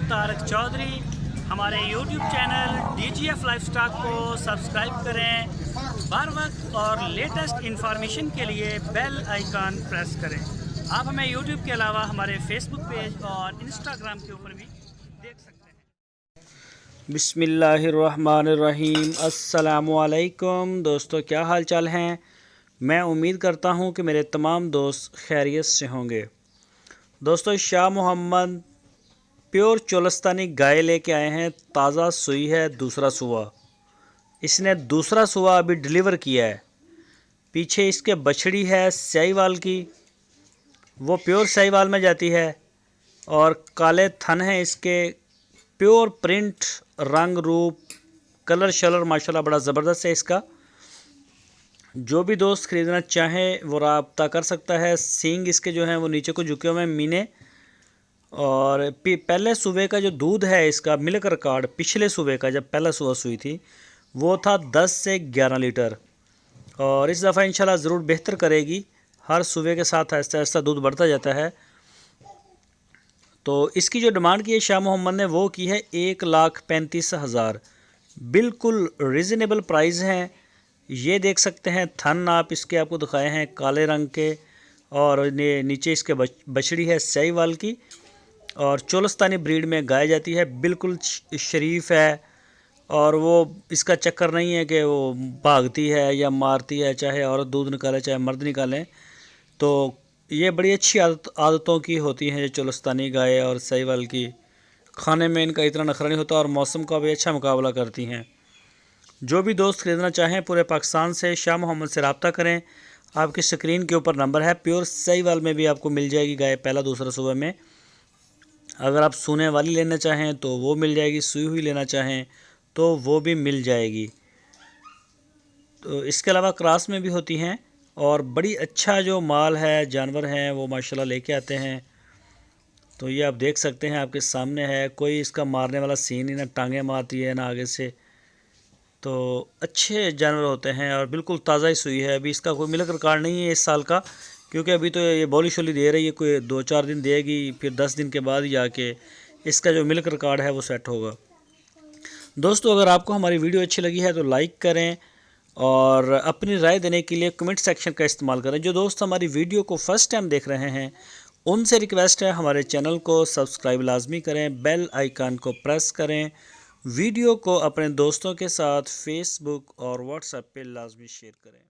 तारक चौधरी। हमारे YouTube channel DGF lifestyle को subscribe करें। हर वक्त और लेटेस्ट इंफॉर्मेशन के लिए बेल आइकन प्रेस करें। आप हमें YouTube के अलावा हमारे Facebook पेज और Instagram के ऊपर भी देख सकते हैं। बिस्मिल्लाहिर्रहमानिर्रहीम। अस्सलामुअलैकुम दोस्तों, क्या हाल चाल हैं। मैं उम्मीद करता हूं कि मेरे तमाम दोस्त खैरियत से होंगे। दोस्तों, शाह मोहम्मद प्योर चोलस्तानी गाय लेके आए हैं। ताज़ा सुई है, दूसरा सुआ। इसने दूसरा सुआ अभी डिलीवर किया है। पीछे इसके बछड़ी है साहिवाल की, वो प्योर साहिवाल में जाती है। और काले थन हैं इसके, प्योर प्रिंट, रंग रूप, कलर शलर माशाल्लाह बड़ा ज़बरदस्त है इसका। जो भी दोस्त ख़रीदना चाहे वो राब्ता कर सकता है। सींग इसके जो हैं वो नीचे को झुके हुए हैं, मीने। और पहले सुबह का जो दूध है इसका मिल्क रिकॉर्ड, पिछले सुबह का जब पहला सुबह सुई थी वो था 10 से 11 लीटर। और इस दफ़ा इंशाल्लाह ज़रूर बेहतर करेगी। हर सुबह के साथ आहिस्ता आहिस्ता दूध बढ़ता जाता है। तो इसकी जो डिमांड की है शाह मोहम्मद ने वो की है 1,35,000। बिल्कुल रिजनेबल प्राइस हैं। ये देख सकते हैं थन आप इसके आपको दिखाए हैं काले रंग के। और नीचे इसके बछड़ी है साहिवाल की और चोलस्तानी ब्रीड में गाय जाती है। बिल्कुल शरीफ है और वो इसका चक्कर नहीं है कि वो भागती है या मारती है, चाहे औरत दूध निकाले चाहे मर्द निकालें। तो ये बड़ी अच्छी आदतों की होती हैं ये चोलस्तानी गाय और साहिवाल की। खाने में इनका इतना नखरा नहीं होता और मौसम का भी अच्छा मुकाबला करती हैं। जो भी दोस्त ख़रीदना चाहें पूरे पाकिस्तान से शाह मोहम्मद से रब्ता करें। आपकी स्क्रीन के ऊपर नंबर है। प्योर साहिवाल में भी आपको मिल जाएगी गाय पहला दूसरा सुबह में। अगर आप सूने वाली लेना चाहें तो वो मिल जाएगी, सूई हुई लेना चाहें तो वो भी मिल जाएगी। तो इसके अलावा क्रॉस में भी होती हैं और बड़ी अच्छा जो माल है, जानवर हैं वो माशाल्लाह लेके आते हैं। तो ये आप देख सकते हैं, आपके सामने है। कोई इसका मारने वाला सीन ही ना, टांगें मारती है ना आगे से। तो अच्छे जानवर होते हैं और बिल्कुल ताज़ा ही सुई है। अभी इसका कोई मिल्क रिकॉर्ड नहीं है इस साल का, क्योंकि अभी तो ये बोली शोली दे रही है। कोई 2-4 दिन देगी, फिर 10 दिन के बाद ही जाके इसका जो मिल्क रिकॉर्ड है वो सेट होगा। दोस्तों, अगर आपको हमारी वीडियो अच्छी लगी है तो लाइक करें और अपनी राय देने के लिए कमेंट सेक्शन का इस्तेमाल करें। जो दोस्त हमारी वीडियो को फर्स्ट टाइम देख रहे हैं उनसे रिक्वेस्ट है हमारे चैनल को सब्सक्राइब लाजमी करें, बेल आइकन को प्रेस करें। वीडियो को अपने दोस्तों के साथ फेसबुक और व्हाट्सएप पे लाजमी शेयर करें।